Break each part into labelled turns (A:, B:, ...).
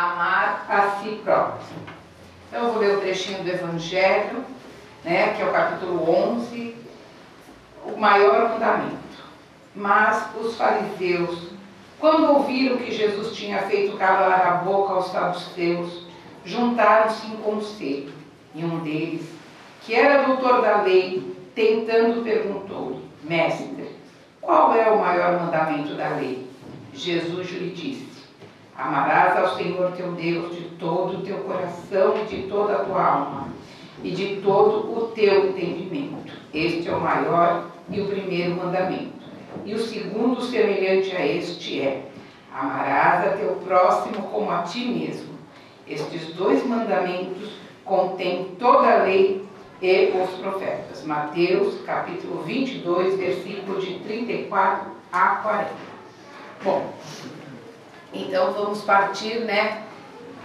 A: amar a si próprio. Então eu vou ler o trechinho do Evangelho, né, que é o capítulo 11, o maior mandamento. Mas os fariseus, quando ouviram que Jesus tinha feito calar a boca aos saduceus, juntaram-se em conselho. E um deles, que era doutor da lei, tentando perguntou-lhe: Mestre, qual é o maior mandamento da lei? Jesus lhe disse: Amarás ao Senhor teu Deus de todo o teu coração e de toda a tua alma e de todo o teu entendimento. Este é o maior e o primeiro mandamento. E o segundo, semelhante a este, é: amarás a teu próximo como a ti mesmo. Estes dois mandamentos contêm toda a lei e os profetas. Mateus, capítulo 22, versículo de 34 a 40. Bom, então vamos partir, né,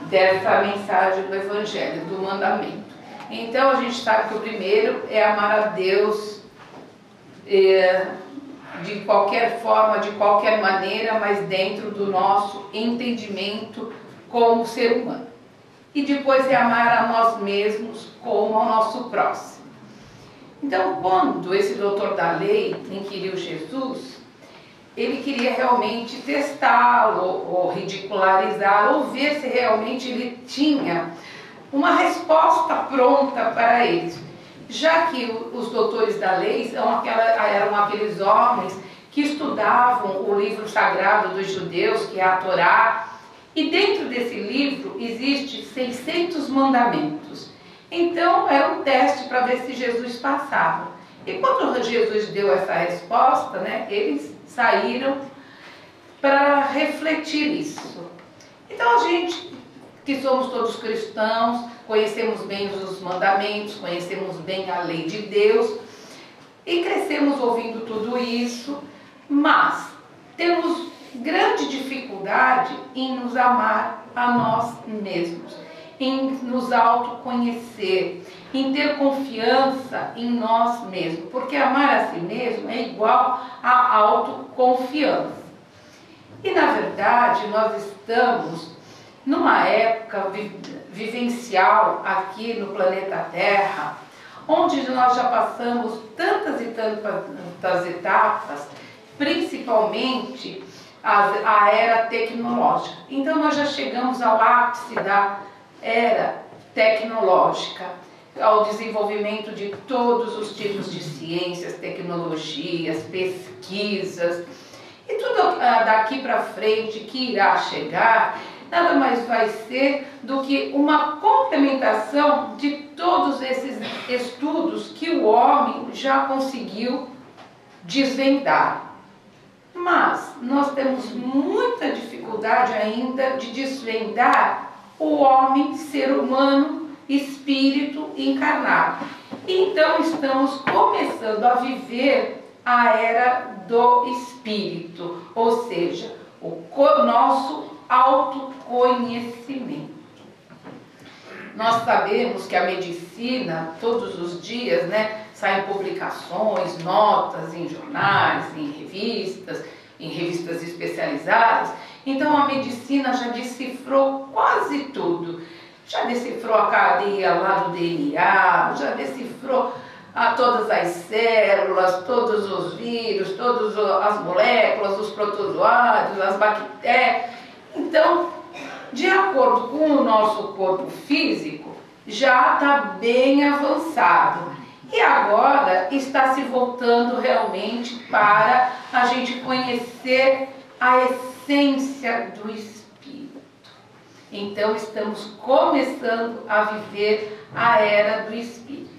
A: dessa mensagem do Evangelho, do mandamento. Então a gente sabe que o primeiro é amar a Deus de qualquer forma, de qualquer maneira, mas dentro do nosso entendimento como ser humano. E depois é amar a nós mesmos como ao nosso próximo. Então, quando esse doutor da lei inquiriu Jesus, ele queria realmente testá-lo, ou ridicularizá-lo, ou ver se realmente ele tinha uma resposta pronta para eles. Já que os doutores da lei eram aqueles homens que estudavam o livro sagrado dos judeus, que é a Torá, e dentro desse livro existe 600 mandamentos. Então era um teste para ver se Jesus passava. E quando Jesus deu essa resposta, né, eles saíram para refletir isso. Então a gente, que somos todos cristãos, conhecemos bem os mandamentos, conhecemos bem a lei de Deus e crescemos ouvindo tudo isso, mas temos grande dificuldade em nos amar a nós mesmos, em nos autoconhecer, em ter confiança em nós mesmos, porque amar a si mesmo é igual a autoconfiança. E na verdade nós estamos numa época vivencial aqui no planeta Terra, onde nós já passamos tantas e tantas etapas, principalmente a era tecnológica. Então nós já chegamos ao ápice da era tecnológica, ao desenvolvimento de todos os tipos de ciências, tecnologias, pesquisas, e tudo daqui para frente que irá chegar nada mais vai ser do que uma complementação de todos esses estudos que o homem já conseguiu desvendar. Mas nós temos muita dificuldade ainda de desvendar o homem, ser humano, espírito encarnado. Então estamos começando a viver a era do espírito, ou seja, o nosso autoconhecimento. Nós sabemos que a medicina, todos os dias, né, saem publicações, notas em jornais, em revistas especializadas. Então a medicina já decifrou quase tudo. Já decifrou a cadeia lá do DNA, já decifrou todas as células, todos os vírus, todas as moléculas, os protozoários, as bactérias. Então, de acordo com o nosso corpo físico, já está bem avançado. E agora está se voltando realmente para a gente conhecer a essência do espírito. Então estamos começando a viver a era do espírito.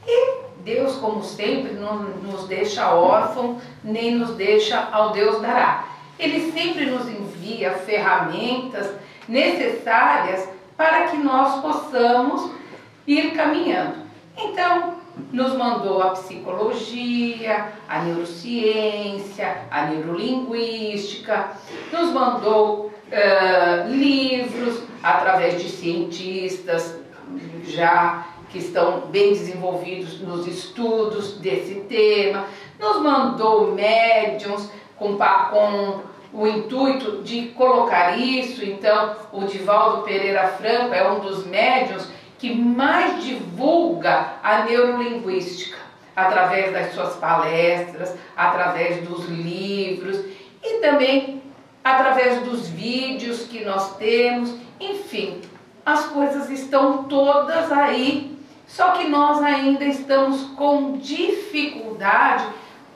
A: E Deus, como sempre, não nos deixa órfão, nem nos deixa ao Deus dará. Ele sempre nos envia ferramentas necessárias para que nós possamos ir caminhando. Então, nos mandou a psicologia, a neurociência, a neurolinguística, nos mandou livros através de cientistas já que estão bem desenvolvidos nos estudos desse tema, nos mandou médiuns com o intuito de colocar isso. Então, o Divaldo Pereira Franco é um dos médiuns que mais divulga a neurolinguística, através das suas palestras, através dos livros e também através dos vídeos que nós temos. Enfim, as coisas estão todas aí, só que nós ainda estamos com dificuldade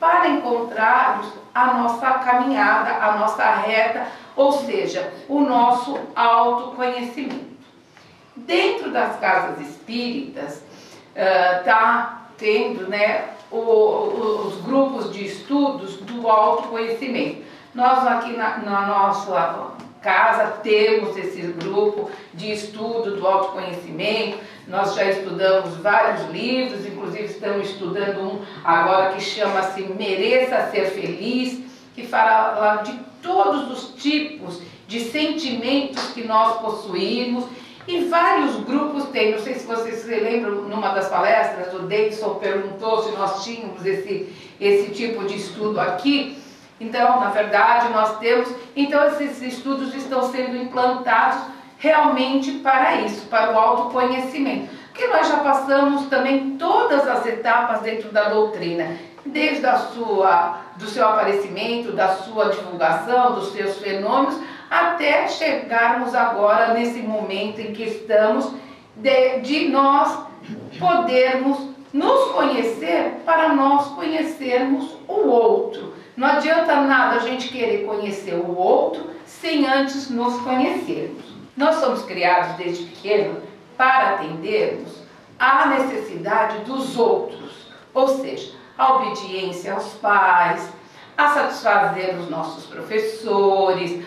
A: para encontrarmos a nossa caminhada, a nossa reta, ou seja, o nosso autoconhecimento. Dentro das casas espíritas, está tendo, né, os grupos de estudos do autoconhecimento. Nós aqui na nossa casa temos esse grupo de estudo do autoconhecimento. Nós já estudamos vários livros, inclusive estamos estudando um agora que chama-se Mereça Ser Feliz, que fala de todos os tipos de sentimentos que nós possuímos. E vários grupos têm, não sei se vocês se lembram, numa das palestras, o Davidson perguntou se nós tínhamos esse tipo de estudo aqui. Então, na verdade, nós temos. Então, esses estudos estão sendo implantados realmente para isso, para o autoconhecimento. Porque nós já passamos também todas as etapas dentro da doutrina, desde do seu aparecimento, da sua divulgação, dos seus fenômenos, até chegarmos agora nesse momento em que estamos, de nós podermos nos conhecer para nós conhecermos o outro. Não adianta nada a gente querer conhecer o outro sem antes nos conhecermos. Nós somos criados desde pequeno para atendermos à necessidade dos outros, ou seja, a obediência aos pais, a satisfazer os nossos professores,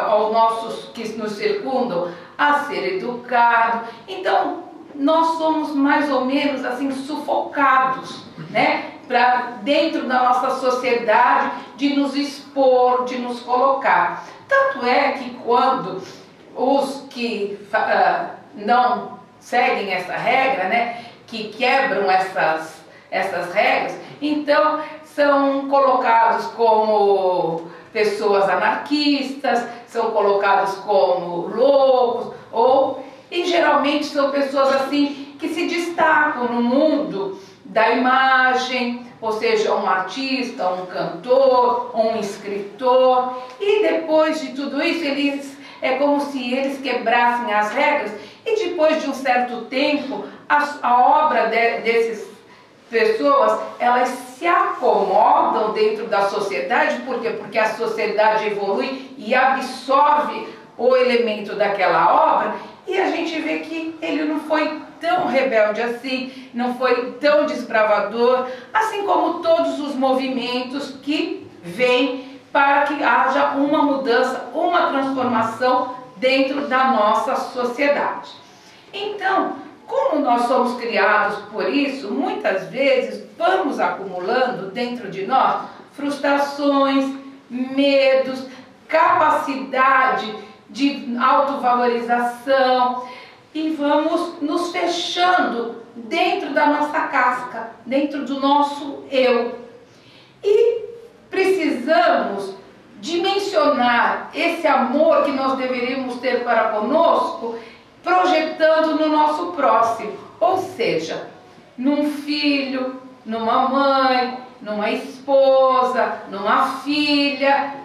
A: aos nossos que nos circundam, a ser educado. Então, nós somos mais ou menos assim sufocados, né? Para dentro da nossa sociedade, de nos expor, de nos colocar. Tanto é que quando os que não seguem essa regra, né, que quebram essas regras, então são colocados como pessoas anarquistas, são colocados como loucos, e geralmente são pessoas assim que se destacam no mundo da imagem, ou seja, um artista, um cantor, um escritor, e depois de tudo isso, é como se eles quebrassem as regras, e depois de um certo tempo, a obra dessas pessoas, elas se acomodam dentro da sociedade. Por quê? Porque a sociedade evolui e absorve o elemento daquela obra, e a gente vê que ele não foi tão rebelde assim, não foi tão desbravador, assim como todos os movimentos que vêm para que haja uma mudança, uma transformação dentro da nossa sociedade. Então, como nós somos criados por isso, muitas vezes vamos acumulando dentro de nós frustrações, medos, capacidade de autovalorização, e vamos nos fechando dentro da nossa casca, dentro do nosso eu. E precisamos dimensionar esse amor que nós deveríamos ter para conosco, projetando no nosso próximo, ou seja, num filho, numa mãe, numa esposa, numa filha.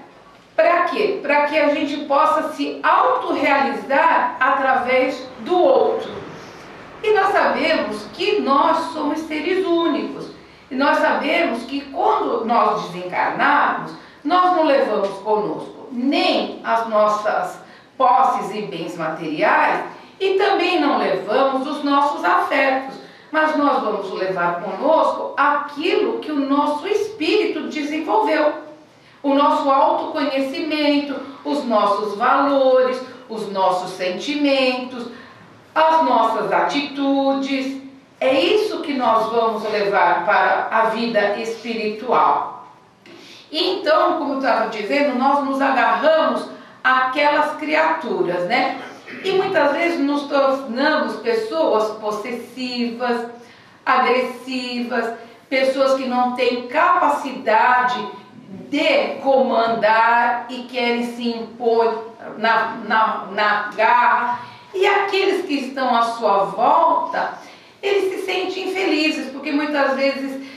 A: Para quê? Para que a gente possa se autorrealizar através do outro. E nós sabemos que nós somos seres únicos. E nós sabemos que quando nós desencarnarmos, nós não levamos conosco nem as nossas posses e bens materiais, e também não levamos os nossos afetos, mas nós vamos levar conosco aquilo que o nosso espírito desenvolveu. O nosso autoconhecimento, os nossos valores, os nossos sentimentos, as nossas atitudes. É isso que nós vamos levar para a vida espiritual. E então, como eu estava dizendo, nós nos agarramos àquelas criaturas, né? E muitas vezes nos tornamos pessoas possessivas, agressivas, pessoas que não têm capacidade de comandar e querem se impor na garra. E aqueles que estão à sua volta, eles se sentem infelizes, porque muitas vezes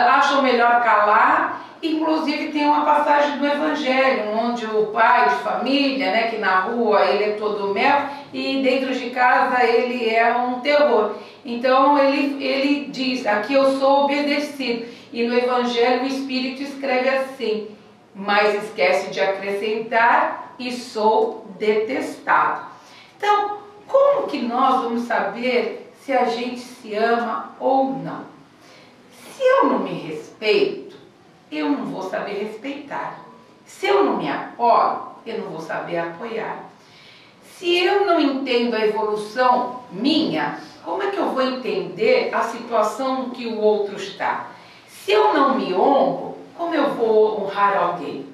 A: acham melhor calar. Inclusive tem uma passagem do Evangelho, onde o pai de família, né, que na rua ele é todo mel e dentro de casa ele é um terror. Então ele diz, aqui eu sou obedecido. E no Evangelho o Espírito escreve assim, mas esquece de acrescentar, e sou detestado. Então, como que nós vamos saber se a gente se ama ou não? Se eu não me respeito, eu não vou saber respeitar. Se eu não me apoio, eu não vou saber apoiar. Se eu não entendo a evolução minha, como é que eu vou entender a situação que o outro está? Se eu não me honro, como eu vou honrar alguém?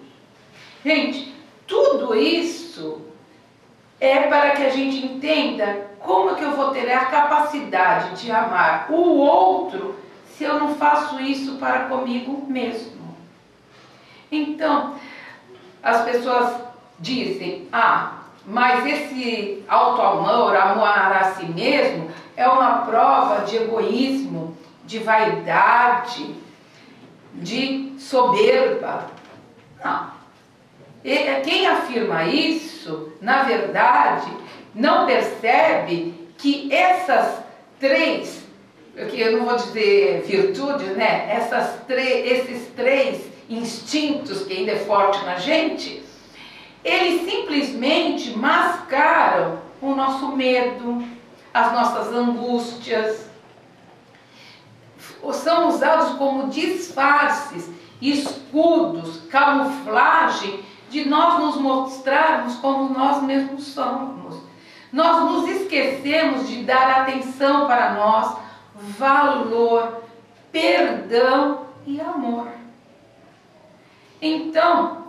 A: Gente, tudo isso é para que a gente entenda como é que eu vou ter a capacidade de amar o outro se eu não faço isso para comigo mesmo. Então, as pessoas dizem, mas esse auto-amor, amor a si mesmo, é uma prova de egoísmo, de vaidade, de soberba. Não. Quem afirma isso, na verdade, não percebe que essas três, que eu não vou dizer virtudes, né? Esses três instintos que ainda é forte na gente, eles simplesmente mascaram o nosso medo, as nossas angústias, são usados como disfarces, escudos, camuflagem de nós nos mostrarmos como nós mesmos somos. Nós nos esquecemos de dar atenção para nós, valor, perdão e amor. Então,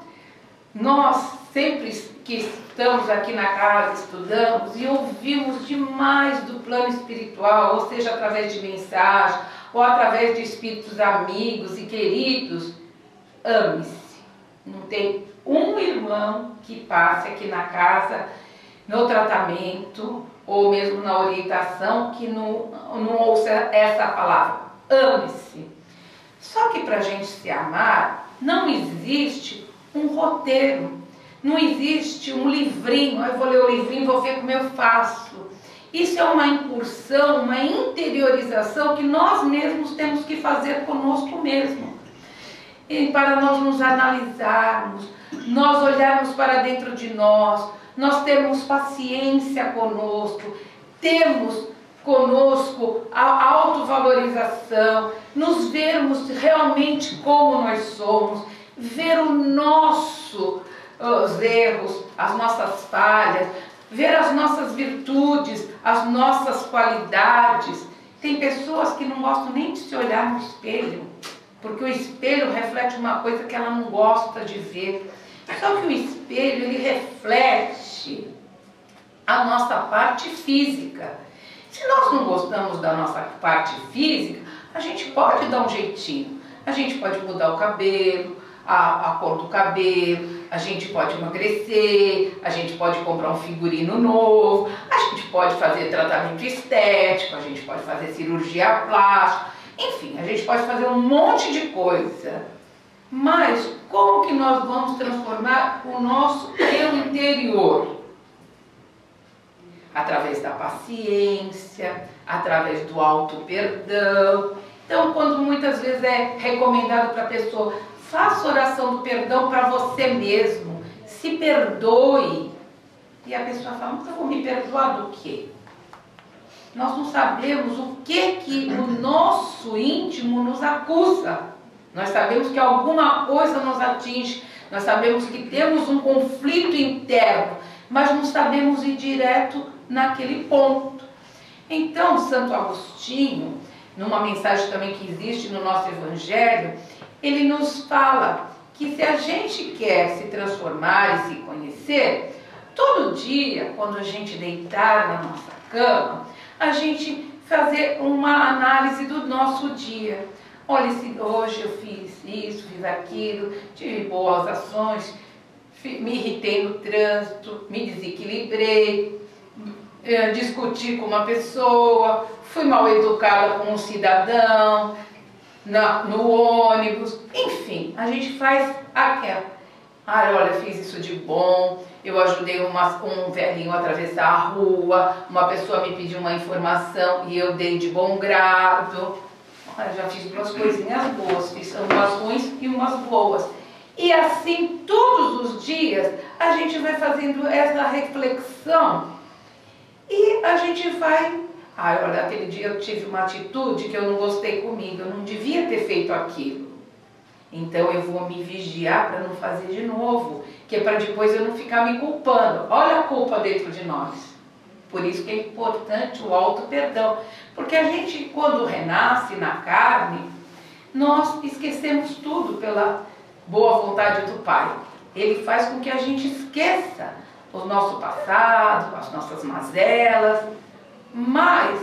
A: nós sempre que estamos aqui na casa, estudamos e ouvimos demais do plano espiritual, ou seja, através de mensagem, ou através de espíritos amigos e queridos, ame-se. Não tem um irmão que passe aqui na casa, no tratamento, ou mesmo na orientação, que não ouça essa palavra, ame-se. Só que para a gente se amar, não existe um roteiro, não existe um livrinho, eu vou ler o livrinho e vou ver como eu faço. Isso é uma incursão, uma interiorização que nós mesmos temos que fazer conosco mesmo. E para nós nos analisarmos, nós olharmos para dentro de nós termos paciência conosco, termos conosco a autovalorização, nos vermos realmente como nós somos, ver os erros, as nossas falhas, ver as nossas virtudes, as nossas qualidades. Tem pessoas que não gostam nem de se olhar no espelho, porque o espelho reflete uma coisa que ela não gosta de ver. Só que o espelho, ele reflete a nossa parte física. Se nós não gostamos da nossa parte física, a gente pode dar um jeitinho. A gente pode mudar o cabelo, a cor do cabelo, a gente pode emagrecer, a gente pode comprar um figurino novo, a gente pode fazer tratamento estético, a gente pode fazer cirurgia plástica, enfim, a gente pode fazer um monte de coisa. Mas como que nós vamos transformar o nosso eu interior? Através da paciência, através do auto-perdão. Então, quando muitas vezes é recomendado para a pessoa, faça oração do perdão para você mesmo, se perdoe. E a pessoa fala, mas eu vou me perdoar do quê? Nós não sabemos o que o nosso íntimo nos acusa. Nós sabemos que alguma coisa nos atinge, nós sabemos que temos um conflito interno, mas não sabemos ir direto naquele ponto. Então, Santo Agostinho, numa mensagem também que existe no nosso Evangelho, ele nos fala que se a gente quer se transformar e se conhecer, todo dia, quando a gente deitar na nossa cama, a gente fazer uma análise do nosso dia. olha, hoje eu fiz isso, fiz aquilo, tive boas ações, me irritei no trânsito, me desequilibrei, discuti com uma pessoa, fui mal educada com um cidadão, no ônibus, enfim, a gente faz aquela. Ah, olha, fiz isso de bom, eu ajudei um velhinho a atravessar a rua, uma pessoa me pediu uma informação e eu dei de bom grado. Eu já fiz duas coisinhas boas, fiz umas ruins e umas boas. E assim, todos os dias, a gente vai fazendo essa reflexão e a gente vai... Ah, olha, aquele dia eu tive uma atitude que eu não gostei comigo, eu não devia ter feito aquilo. Então eu vou me vigiar para não fazer de novo, que é para depois eu não ficar me culpando. Olha a culpa dentro de nós. Por isso que é importante o auto-perdão. Porque a gente, quando renasce na carne, nós esquecemos tudo pela boa vontade do Pai. Ele faz com que a gente esqueça o nosso passado, as nossas mazelas, mas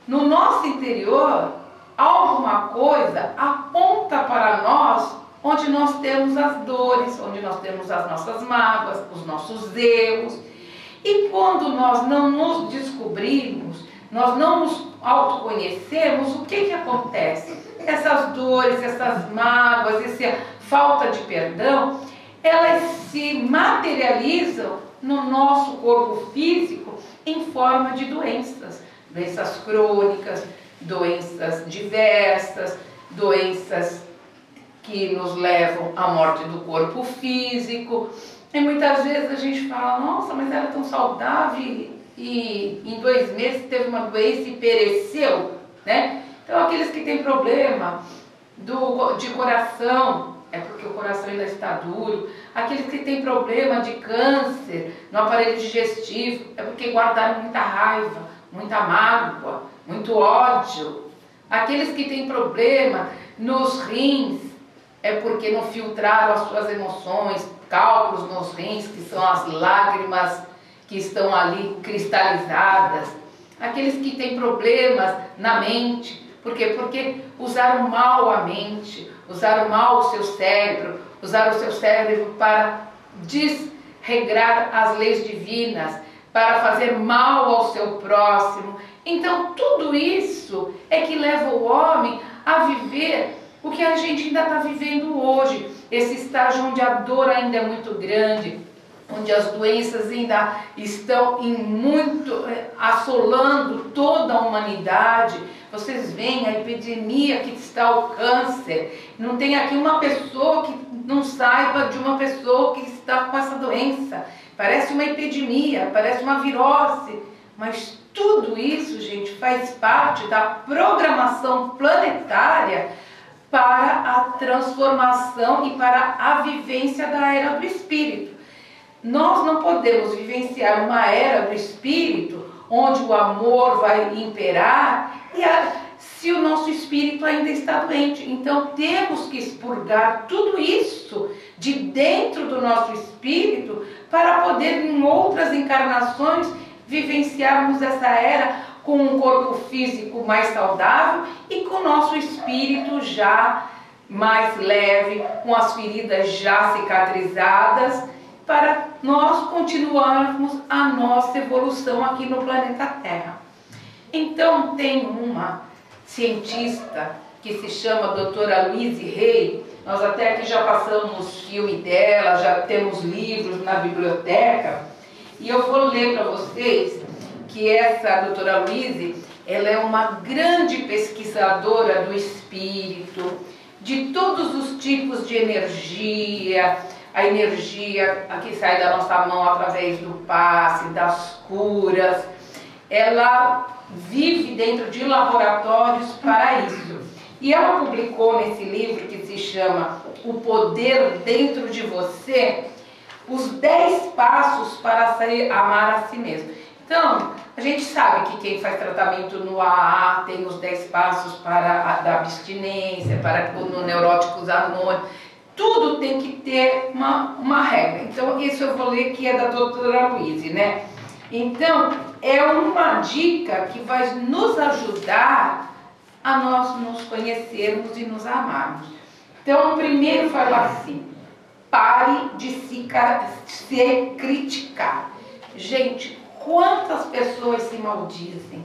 A: no nosso interior, alguma coisa aponta para nós onde nós temos as dores, onde nós temos as nossas mágoas, os nossos erros. E quando nós não nos descobrimos, nós não nos autoconhecemos, o que acontece? Essas dores, essas mágoas, essa falta de perdão, elas se materializam no nosso corpo físico em forma de doenças, doenças crônicas, doenças diversas, doenças que nos levam à morte do corpo físico. E muitas vezes a gente fala, nossa, mas era tão saudável e em 2 meses teve uma doença e pereceu, né? Então aqueles que têm problema de coração, é porque o coração ainda está duro. Aqueles que têm problema de câncer no aparelho digestivo, é porque guardaram muita raiva, muita mágoa, muito ódio. Aqueles que têm problema nos rins, é porque não filtraram as suas emoções, cálculos nos rins, que são as lágrimas que estão ali cristalizadas. Aqueles que têm problemas na mente, por quê? Porque usaram mal a mente, usaram mal o seu cérebro, usaram o seu cérebro para desregrar as leis divinas, para fazer mal ao seu próximo. Então tudo isso é que leva o homem a viver o que a gente ainda está vivendo hoje, esse estágio onde a dor ainda é muito grande, onde as doenças ainda estão assolando toda a humanidade. Vocês veem a epidemia que está o câncer. Não tem aqui uma pessoa que não saiba de uma pessoa que está com essa doença. Parece uma epidemia, parece uma virose. Mas tudo isso, gente, faz parte da programação planetária para a transformação e para a vivência da era do Espírito. Nós não podemos vivenciar uma era do Espírito onde o amor vai imperar se o nosso espírito ainda está doente. Então temos que expurgar tudo isso de dentro do nosso espírito para poder em outras encarnações vivenciarmos essa era com um corpo físico mais saudável e com o nosso espírito já mais leve, com as feridas já cicatrizadas, para nós continuarmos a nossa evolução aqui no planeta Terra. Então tem uma cientista que se chama doutora Louise Hay, nós até aqui já passamos o filme dela, já temos livros na biblioteca, e eu vou ler para vocês que essa doutora Louise, ela é uma grande pesquisadora do espírito, de todos os tipos de energia, a energia que sai da nossa mão através do passe, das curas. Ela vive dentro de laboratórios para isso. E ela publicou nesse livro que se chama O Poder Dentro de Você, os 10 passos para amar a si mesmo. Então, a gente sabe que quem faz tratamento no AA tem os 10 passos para da abstinência, para no Neuróticos Anônimos. Tudo tem que ter uma regra. Então, isso eu vou ler que é da doutora Louise, né? Então, é uma dica que vai nos ajudar a nós nos conhecermos e nos amarmos. Então, o primeiro fala assim: pare de se criticar. Gente, quantas pessoas se maldizem,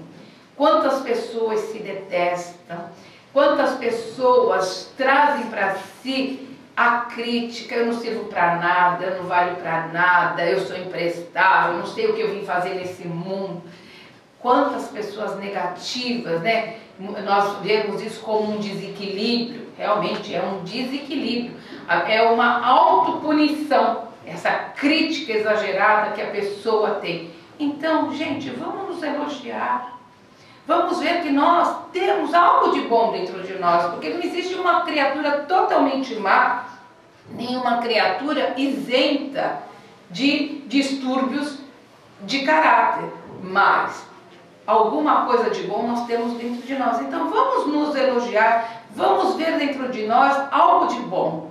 A: quantas pessoas se detestam, quantas pessoas trazem para si a crítica: eu não sirvo para nada, eu não valho para nada, eu sou imprestável, eu não sei o que eu vim fazer nesse mundo. Quantas pessoas negativas, né? Nós vemos isso como um desequilíbrio. Realmente é um desequilíbrio, é uma autopunição, essa crítica exagerada que a pessoa tem. Então, gente, vamos nos elogiar, vamos ver que nós temos algo de bom dentro de nós, porque não existe uma criatura totalmente má, nenhuma criatura isenta de distúrbios de caráter, mas alguma coisa de bom nós temos dentro de nós. Então vamos nos elogiar, vamos ver dentro de nós algo de bom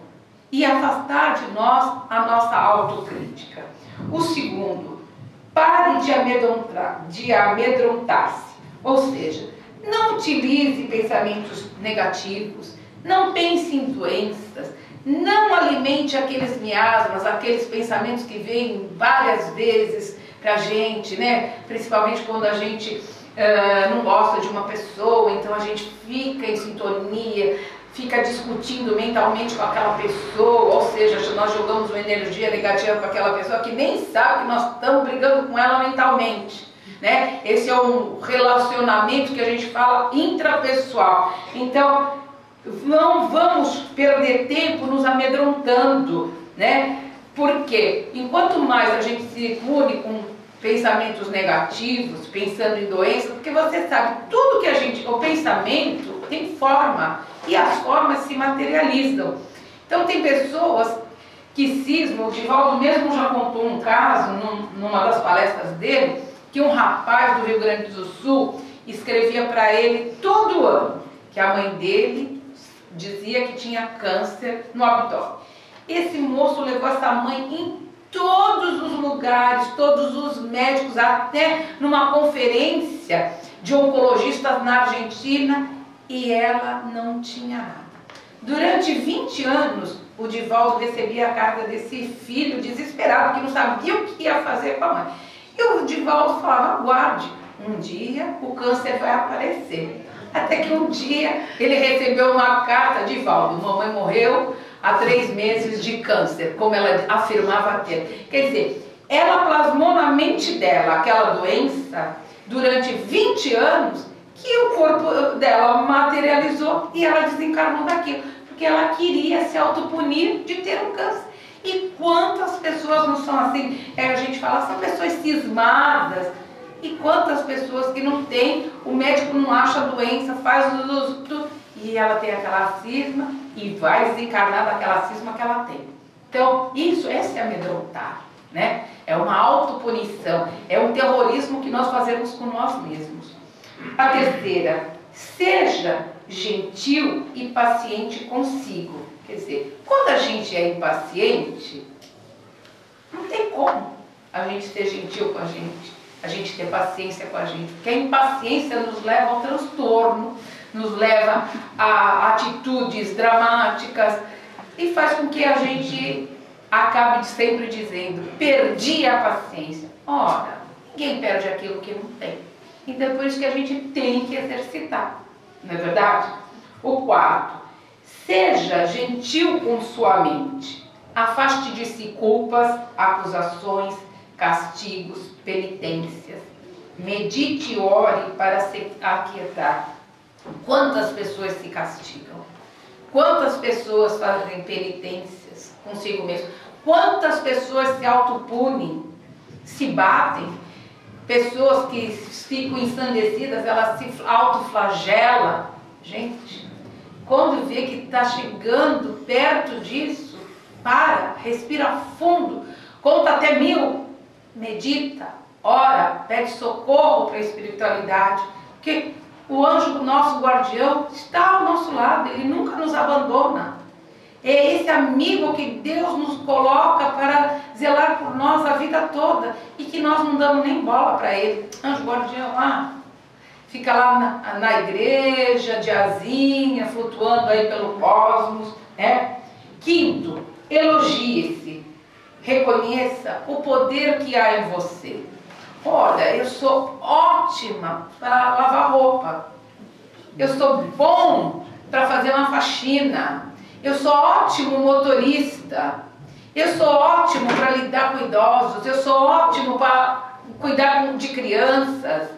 A: e afastar de nós a nossa autocrítica. O segundo, pare de amedrontar-se, ou seja, não utilize pensamentos negativos, não pense em doenças, não alimente aqueles miasmas, aqueles pensamentos que vêm várias vezes pra gente, né? Principalmente quando a gente não gosta de uma pessoa, então a gente fica em sintonia, fica discutindo mentalmente com aquela pessoa, ou seja, nós jogamos uma energia negativa para aquela pessoa que nem sabe que nós estamos brigando com ela mentalmente, né? Esse é um relacionamento que a gente fala intrapessoal. Então, não vamos perder tempo nos amedrontando, né? Porque enquanto mais a gente se une com pensamentos negativos, pensando em doenças, porque você sabe, tudo que o pensamento tem forma e as formas se materializam. Então tem pessoas que cismam, o Divaldo mesmo já contou um caso, numa das palestras dele, que um rapaz do Rio Grande do Sul escrevia para ele todo ano que a mãe dele dizia que tinha câncer no abdômen. Esse moço levou essa mãe em todos os lugares, todos os médicos, até numa conferência de oncologistas na Argentina, e ela não tinha nada. Durante 20 anos, o Divaldo recebia a carta desse filho desesperado, que não sabia o que ia fazer com a mãe. E o Divaldo falava: aguarde, um dia o câncer vai aparecer. Até que um dia ele recebeu uma carta: Divaldo, mamãe morreu há 3 meses de câncer, como ela afirmava ter. Quer dizer, ela plasmou na mente dela aquela doença durante 20 anos, que o corpo dela materializou e ela desencarnou daquilo, porque ela queria se autopunir de ter um câncer. E quantas pessoas não são assim? A gente fala, são pessoas cismadas. E quantas pessoas que não tem, o médico não acha a doença, faz tudo, e ela tem aquela cisma e vai desencarnar daquela cisma que ela tem. Então, esse é amedrontar, né? É uma autopunição, é um terrorismo que nós fazemos com nós mesmos. A terceira, seja gentil e paciente consigo. Quer dizer, quando a gente é impaciente, não tem como a gente ser gentil com a gente ter paciência com a gente, porque a impaciência nos leva ao transtorno, nos leva a atitudes dramáticas e faz com que a gente acabe sempre dizendo: perdi a paciência. Ora, ninguém perde aquilo que não tem. Então é por isso que a gente tem que exercitar, não é verdade? O quarto, seja gentil com sua mente. Afaste de si culpas, acusações, castigos, penitências. Medite e ore para se aquietar. Quantas pessoas se castigam? Quantas pessoas fazem penitências consigo mesmo? Quantas pessoas se autopunem, se batem? Pessoas que ficam ensandecidas, elas se autoflagelam. Gente, quando vê que está chegando perto disso, para, respira fundo, conta até 1000, medita, ora, pede socorro para a espiritualidade, porque o anjo, nosso guardião, está ao nosso lado, ele nunca nos abandona. É esse amigo que Deus nos coloca para zelar por nós a vida toda e que nós não damos nem bola para ele. Anjo guardião, fica lá na igreja, de asinha, flutuando aí pelo cosmos, né? Quinto, elogie-se, reconheça o poder que há em você. Olha, eu sou ótima para lavar roupa, eu sou bom para fazer uma faxina, eu sou ótimo motorista, eu sou ótimo para lidar com idosos, eu sou ótimo para cuidar de crianças,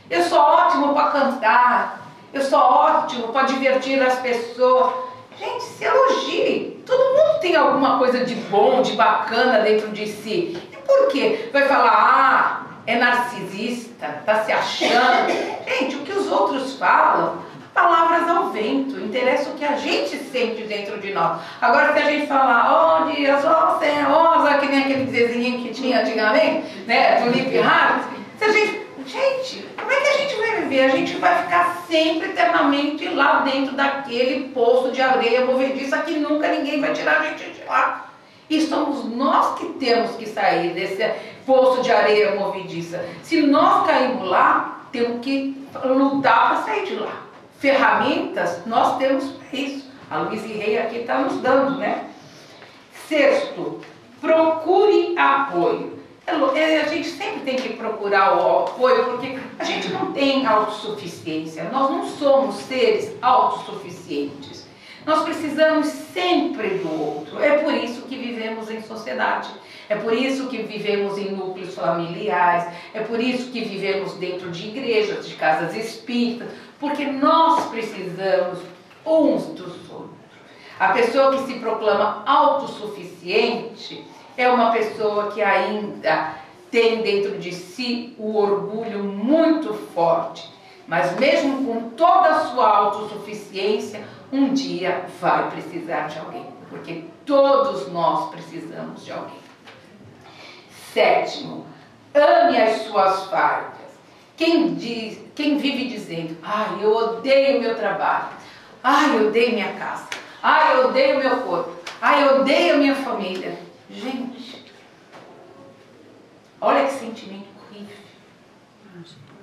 A: eu sou ótimo para cantar, eu sou ótimo para divertir as pessoas. Gente, se elogie. Todo mundo tem alguma coisa de bom, de bacana dentro de si. E por quê? Vai falar, é narcisista, tá se achando. Gente, o que os outros falam, palavras ao vento, interessa o que a gente sente dentro de nós. Agora, se a gente falar, oh Dias, oh Senhor, que nem aquele desenho que tinha antigamente, né, do Lip Hart, se a gente... Gente, como é que a gente vai viver? A gente vai ficar sempre eternamente lá dentro daquele poço de areia movediça que nunca ninguém vai tirar a gente de lá. E somos nós que temos que sair desse poço de areia movediça. Se nós caímos lá, temos que lutar para sair de lá. Ferramentas nós temos para isso. A Luiz Rei aqui está nos dando, né? Sexto, procure apoio. A gente sempre tem que procurar o apoio, porque a gente não tem autossuficiência, nós não somos seres autossuficientes. Nós precisamos sempre do outro. É por isso que vivemos em sociedade, é por isso que vivemos em núcleos familiares, é por isso que vivemos dentro de igrejas, de casas espíritas, porque nós precisamos uns dos outros. A pessoa que se proclama autossuficiente é uma pessoa que ainda tem dentro de si o orgulho muito forte. Mas mesmo com toda a sua autossuficiência, um dia vai precisar de alguém. Porque todos nós precisamos de alguém. Sétimo, ame as suas falhas. Quem vive dizendo, ai, eu odeio meu trabalho. Ai, eu odeio minha casa. Ai, eu odeio meu corpo. Ai, eu odeio minha família. Gente, olha que sentimento horrível.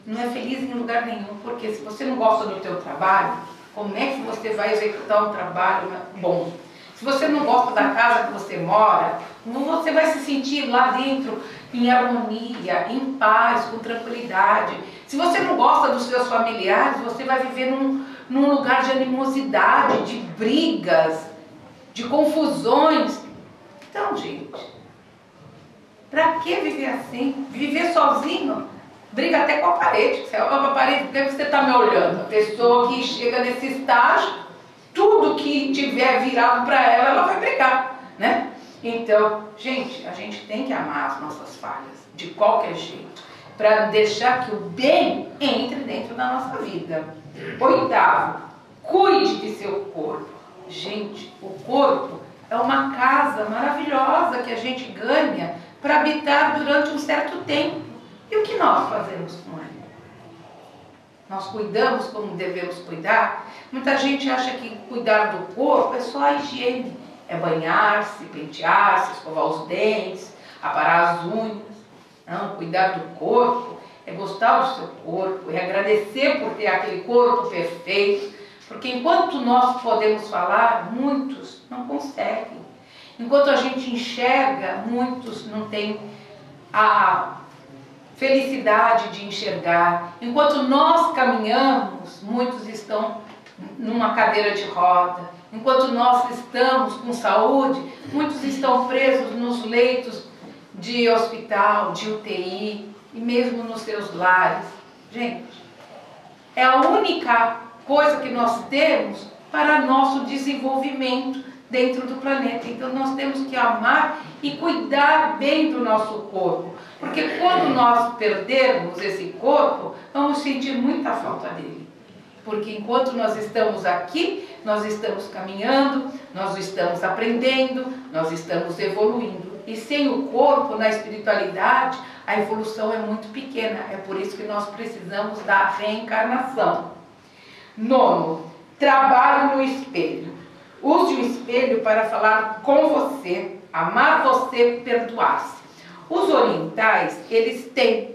A: Não é feliz em lugar nenhum, porque se você não gosta do teu trabalho, como é que você vai executar um trabalho bom? Se você não gosta da casa que você mora, você vai se sentir lá dentro em harmonia, em paz, com tranquilidade. Se você não gosta dos seus familiares, você vai viver num lugar de animosidade, de brigas, de confusões. Então, gente, pra que viver assim? Viver sozinho? Briga até com a parede. Você olha para a parede, por que você está me olhando? A pessoa que chega nesse estágio, tudo que tiver virado para ela, ela vai brigar, né? Então, gente, a gente tem que amar as nossas falhas, de qualquer jeito, para deixar que o bem entre dentro da nossa vida. Oitavo, cuide de seu corpo. Gente, o corpo é uma casa maravilhosa que a gente ganha para habitar durante um certo tempo. E o que nós fazemos com ele? Nós cuidamos como devemos cuidar? Muita gente acha que cuidar do corpo é só a higiene. É banhar-se, pentear-se, escovar os dentes, aparar as unhas. Não, cuidar do corpo é gostar do seu corpo, é agradecer por ter aquele corpo perfeito. Porque enquanto nós podemos falar, muitos não conseguem. Enquanto a gente enxerga, muitos não têm a felicidade de enxergar. Enquanto nós caminhamos, muitos estão numa cadeira de roda. Enquanto nós estamos com saúde, muitos estão presos nos leitos de hospital, de UTI e mesmo nos seus lares. Gente, é a única coisa que nós temos para nosso desenvolvimento dentro do planeta. Então nós temos que amar e cuidar bem do nosso corpo, porque quando nós perdermos esse corpo, vamos sentir muita falta dele. Porque enquanto nós estamos aqui, nós estamos caminhando, nós estamos aprendendo, nós estamos evoluindo. E sem o corpo, na espiritualidade, a evolução é muito pequena. É por isso que nós precisamos da reencarnação. Nono, trabalhe no espelho. Use o espelho para falar com você, amar você, perdoar-se. Os orientais, eles têm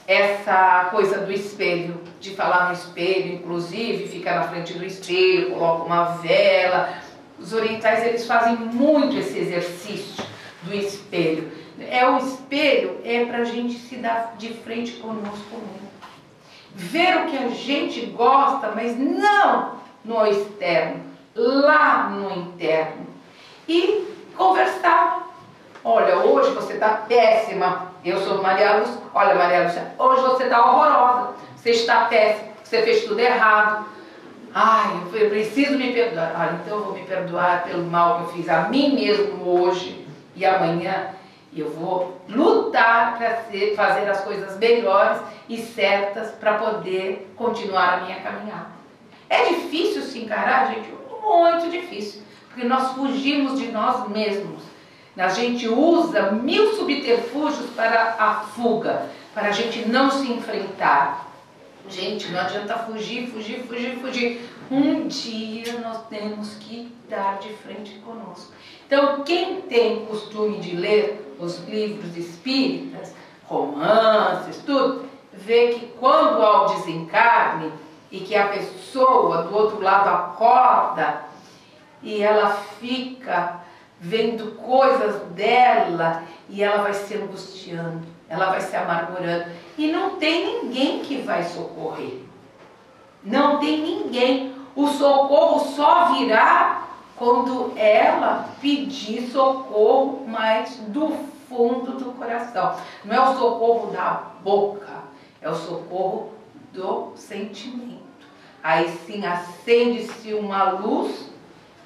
A: essa coisa do espelho, de falar no espelho, inclusive fica na frente do espelho, coloca uma vela. Os orientais, eles fazem muito esse exercício do espelho. O espelho é para a gente se dar de frente conosco mesmo. Ver o que a gente gosta, mas não no externo, lá no interno. E conversar. Olha, hoje você está péssima. Eu sou Maria Lúcia. Olha, Maria Lúcia, hoje você está horrorosa. Você está péssima. Você fez tudo errado. Ai, eu preciso me perdoar. Olha, então eu vou me perdoar pelo mal que eu fiz a mim mesmo hoje. E amanhã eu vou lutar para fazer as coisas melhores e certas para poder continuar a minha caminhada. É difícil se encarar, gente? Muito difícil. Porque nós fugimos de nós mesmos. A gente usa 1000 subterfúgios para a fuga, para a gente não se enfrentar. Gente, não adianta fugir. Um dia nós temos que dar de frente conosco. Então, quem tem costume de ler os livros espíritas, romances, tudo, vê que quando há o desencarne e que a pessoa do outro lado acorda e ela fica vendo coisas dela e ela vai se angustiando, ela vai se amargurando e não tem ninguém que vai socorrer. Não tem ninguém. O socorro só virá quando ela pedir socorro, mas do fundo do coração. Não é o socorro da boca, é o socorro do sentimento. Aí sim acende-se uma luz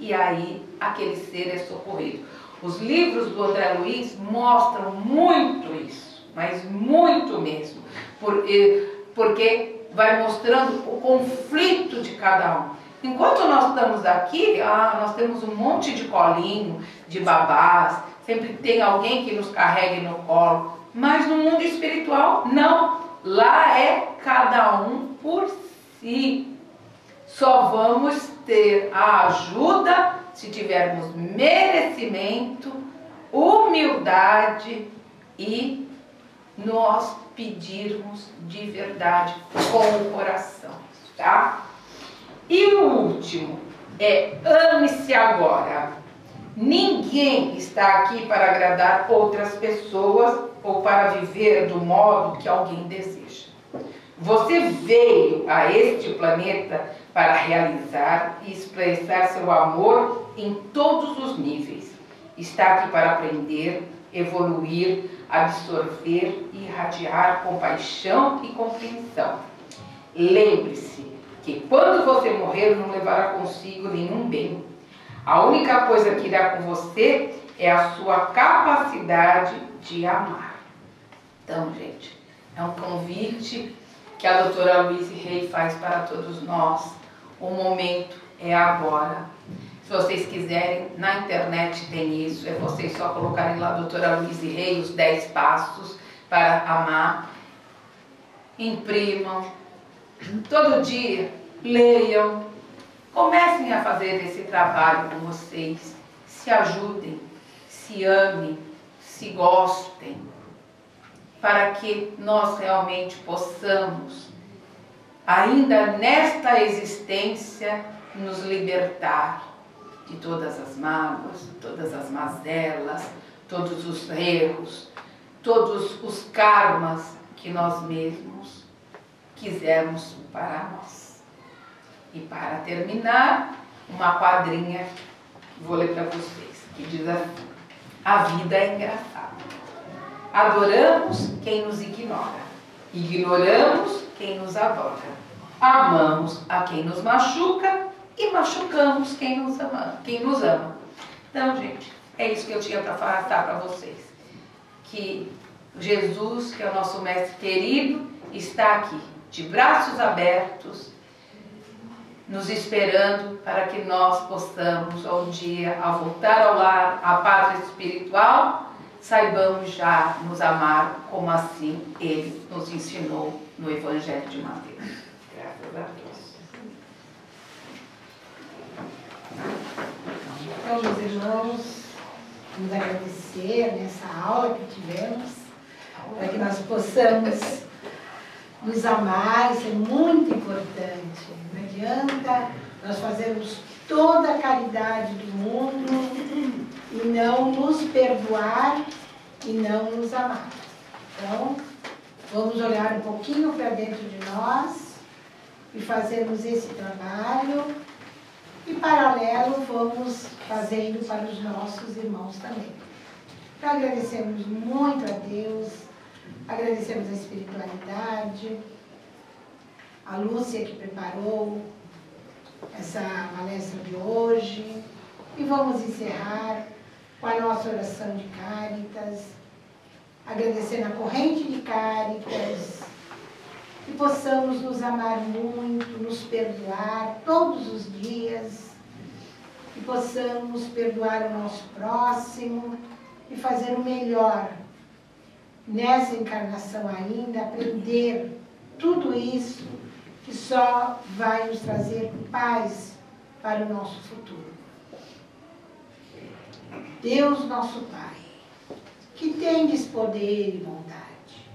A: e aí aquele ser é socorrido. Os livros do André Luiz mostram muito isso, mas muito mesmo, porque vai mostrando o conflito de cada um. Enquanto nós estamos aqui, nós temos um monte de colinho, de babás, sempre tem alguém que nos carregue no colo, mas no mundo espiritual, não. Lá é cada um por si. Só vamos ter a ajuda se tivermos merecimento, humildade e nós pedirmos de verdade com o coração, tá? E o último é ame-se agora. Ninguém está aqui para agradar outras pessoas ou para viver do modo que alguém deseja. Você veio a este planeta para realizar e expressar seu amor em todos os níveis. Está aqui para aprender, evoluir, absorver e irradiar compaixão e compreensão. Lembre-se que quando você morrer não levará consigo nenhum bem. A única coisa que irá com você é a sua capacidade de amar. Então, gente, é um convite que a doutora Louise Hay faz para todos nós. O momento é agora. Se vocês quiserem, na internet tem isso, é vocês só colocarem lá doutora Louise Hay, os 10 passos para amar. Imprimam, todo dia, leiam, comecem a fazer esse trabalho com vocês, se ajudem, se amem, se gostem, para que nós realmente possamos, ainda nesta existência, nos libertar de todas as mágoas, todas as mazelas, todos os erros, todos os karmas que nós mesmos quisemos para nós. E para terminar, uma quadrinha que vou ler para vocês, que diz assim: a vida é engraçada. Adoramos quem nos ignora, ignoramos quem nos adora, amamos a quem nos machuca e machucamos quem nos ama. Então, gente, é isso que eu tinha para falar para vocês. Que Jesus, que é o nosso mestre querido, está aqui, de braços abertos, nos esperando para que nós possamos, um dia, ao voltar ao lar, à pátria espiritual, saibamos já nos amar como assim Ele nos ensinou no Evangelho de Mateus. Graças a Deus.
B: Então, meus irmãos, vamos agradecer nessa aula que tivemos, para que nós possamos nos amar, isso é muito importante. Não adianta nós fazermos toda a caridade do mundo e não nos perdoar e não nos amar. Então, vamos olhar um pouquinho para dentro de nós e fazermos esse trabalho e, paralelo, vamos fazendo para os nossos irmãos também. Então, agradecemos muito a Deus, agradecemos a espiritualidade, a Lúcia que preparou essa palestra de hoje, e vamos encerrar com a nossa oração de Cáritas, agradecendo a corrente de Cáritas, que possamos nos amar muito, nos perdoar todos os dias, que possamos perdoar o nosso próximo e fazer o melhor nessa encarnação ainda, aprender tudo isso que só vai nos trazer paz para o nosso futuro. Deus, nosso Pai, que tendes poder e bondade,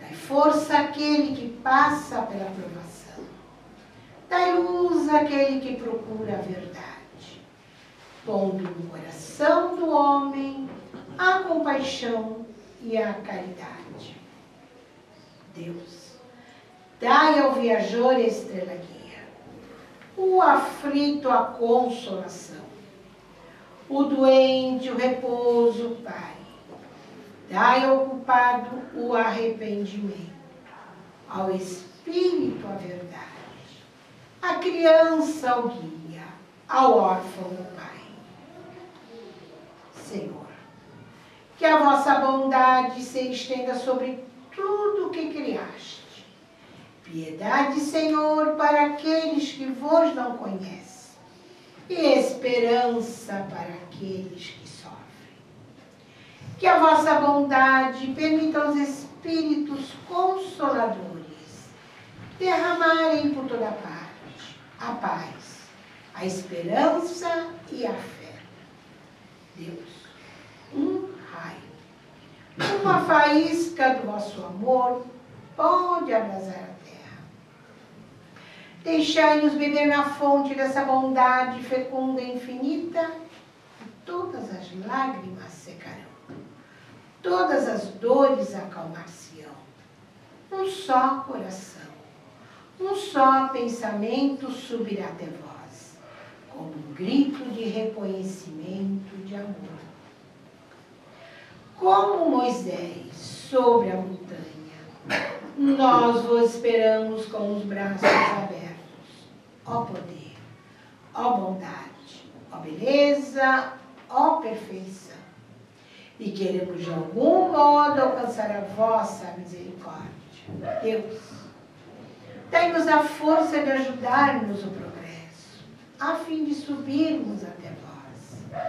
B: dai força àquele que passa pela provação, dai luz àquele que procura a verdade, pondo no coração do homem a compaixão e a caridade. Deus, dai ao viajor a estrela guia, o aflito a consolação, o doente o repouso, Pai. Dai ao culpado o arrependimento, ao espírito a verdade, à criança o guia, ao órfão o Pai. Senhor, que a vossa bondade se estenda sobre tudo o que criaste. Piedade, Senhor, para aqueles que vos não conhecem, e esperança para aqueles que sofrem. Que a vossa bondade permita aos Espíritos Consoladores derramarem por toda parte a paz, a esperança e a fé. Deus, um raio, uma faísca do vosso amor pode abrasar a terra. Deixai-nos beber na fonte dessa bondade fecunda e infinita, e todas as lágrimas secarão, todas as dores acalmar-se-ão. Um só coração, um só pensamento subirá até vós, como um grito de reconhecimento de amor. Como Moisés sobre a montanha, nós vos esperamos com os braços abertos. Ó poder, ó bondade, ó beleza, ó perfeição. E queremos de algum modo alcançar a vossa misericórdia. Deus, dai-nos a força de ajudar-nos o progresso, a fim de subirmos até vós.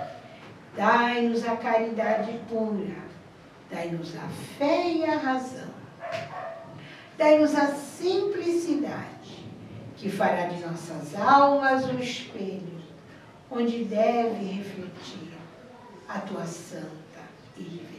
B: Dai-nos a caridade pura, dai-nos a fé e a razão. Dai-nos a simplicidade, que fará de nossas almas um espelho, onde deve refletir a tua santa e divina